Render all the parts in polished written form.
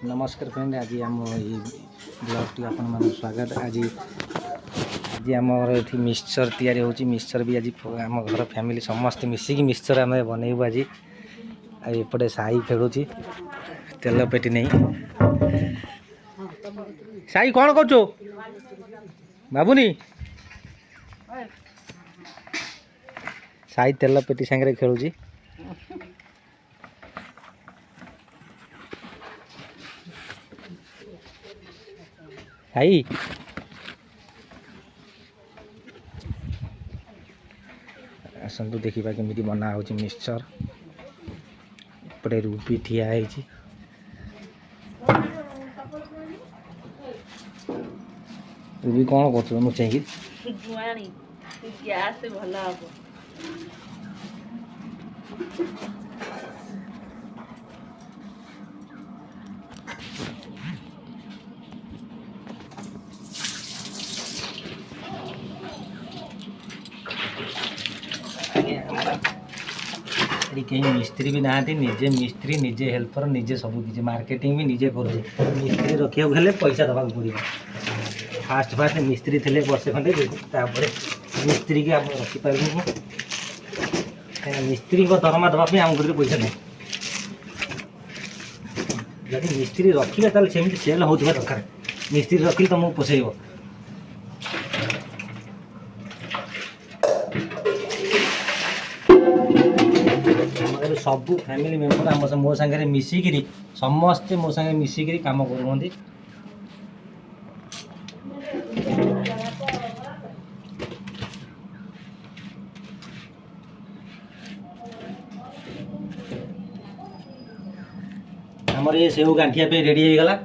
नमस्कार फ्रेंड, आज आम ब्लॉग टी आप स्वागत। आज आज आम ये मिक्सचर तैयारी होची। मिक्सचर भी आज आम घर फैमिली समस्त मिसिकी मिक्सचर आम बनइबू। आज एपटे साई खेलुची तेल पेटी नहीं। साई कौन कर बाबुनी? साई तेल पेटी सांगे खेलुची। साई आसतु देखा केमी बना हो मिक्सचर। एपटे रूपी ठिया है। रूबी कौन कर मुझे गैस भल हम कहीं मिस्त्री भी ना निजे मिस्त्री निजे हेल्पर निजे सब किसी मार्केटिंग भी निजे कर मिस्त्री रखा गले पैसा दबा पड़ो। फास्ट फास्ट मिस्त्री थे वर्षे खंडे मिस्त्री की आप रखिपार कहीं मिस्त्री दरमा दवाई आम घर पैसा नहीं। जब मिस्त्री रखिए तो सेमती सेल हो दरकार। मिस्त्री रखिले तुमको पोषेब। सबू फैमिली मेम्बर आम मो सागर मिसिकी समस्ते मो सागे मिसिकी कम कर। आमर ये सेव गांठिया पे रेडी हो गला।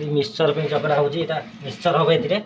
मिक्सचर पे चकड़ा हो मिक्सचर हम ए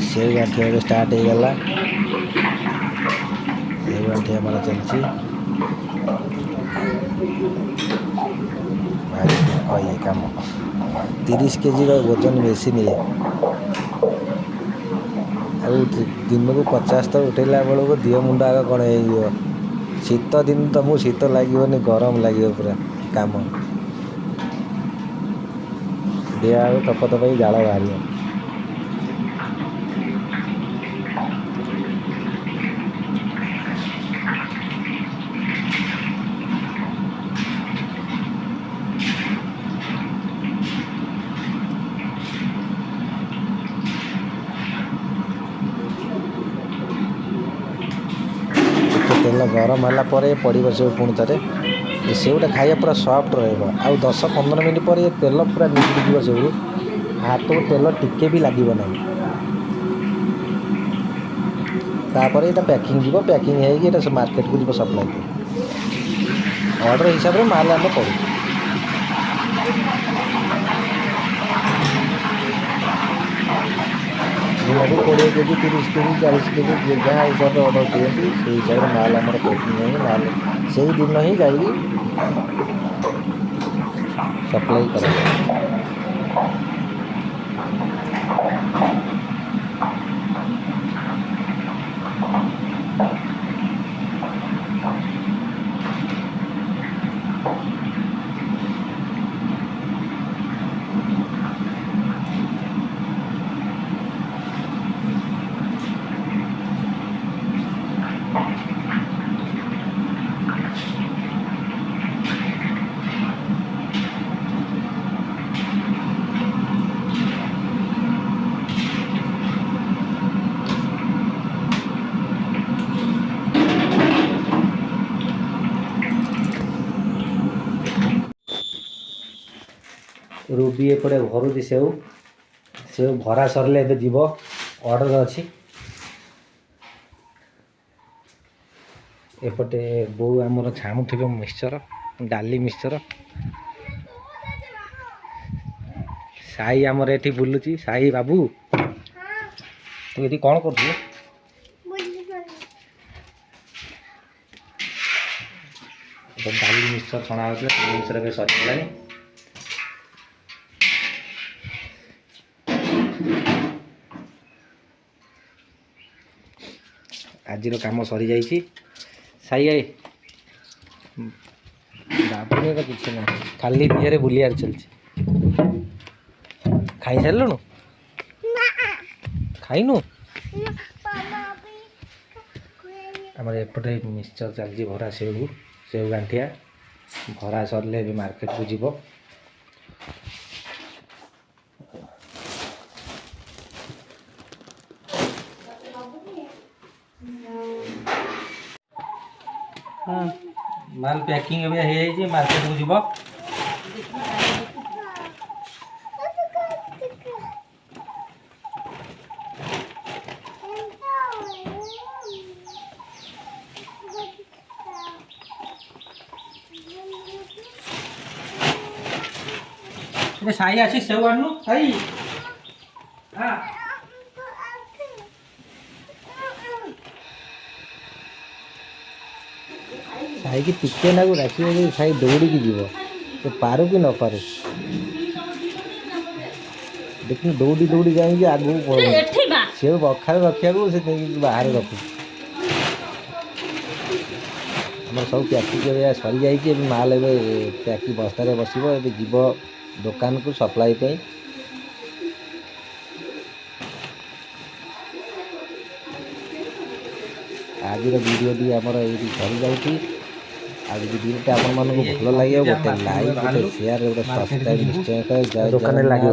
सेव गांठिया स्टार्ट हो गला। सेव गांठिया हमारा चलती ये कम 30 केजी वजन बेसी नहीं दिन को 50 तो उठेला बेलू दिह मुंड आग कौन हो। शीत दिन तुमको शीत लगे गरम लगे पूरा काम दिह आग तप तप जाल बाहर। तेल गरम है पड़ो से पुणी थे सेवटा खाया पूरा सफ्ट रहा। 10-15 मिनट पर ये तेल पूरा निकल से हाथ को तेल टिके भी लगे ना। तापर ये पैकिंग जीव पैकिंग हो मार्केट को जी सप्लाई ऑर्डर हिसाब से माल आम करूँ। निहाती 20 केजी 30 केजी 40 केजी जहाँ हिसाब से ऑर्डर दिखती से हिसाब से माल आम पैकिंग हो माल से दिन ही जाइए सप्लाई कर। रुबी एपटे भरुची सेव सेव भरा सरले ए जीव ऑर्डर अच्छी एपटे बो आमर छाणुवे मिक्सचर डाली मिक्सचर साई आमर एठी बुलुची साई बाबू तू ये कौन कर डाली मिक्सचर छणा मिक्सचर सरीगला आज कम सरी जाइए साई आई बाबू तो किसी ना खाली दिहरे बुलियार चलছে खाई सारू खाइनु आम एपटे मिक्सचर चलती भरा सेव सेव गांठिया भरा सरले भी मार्केट को जीव माल पैकिंग ए मार्केट को जीव साई आसी सेव आनु साई हाँ साई की टिके ना डाक साई दौड़ी की जीव तो पारू कि न पारू देखिए दौड़ी दौड़ी जाएंगे आगू से बखार रखा से बाहर रखू आम सब पैकिंग सरी जाइए माल पैकिंग बस्तार बस जीव दुकान को सप्लाई पे आज वीडियो आमर ये सरी जाऊँगी आज वीडियोटा आपण मानक भल लगे गोटे लाइक गोटे शेयर गोटे सब्सक्राइब निश्चय कर दुकान लगे।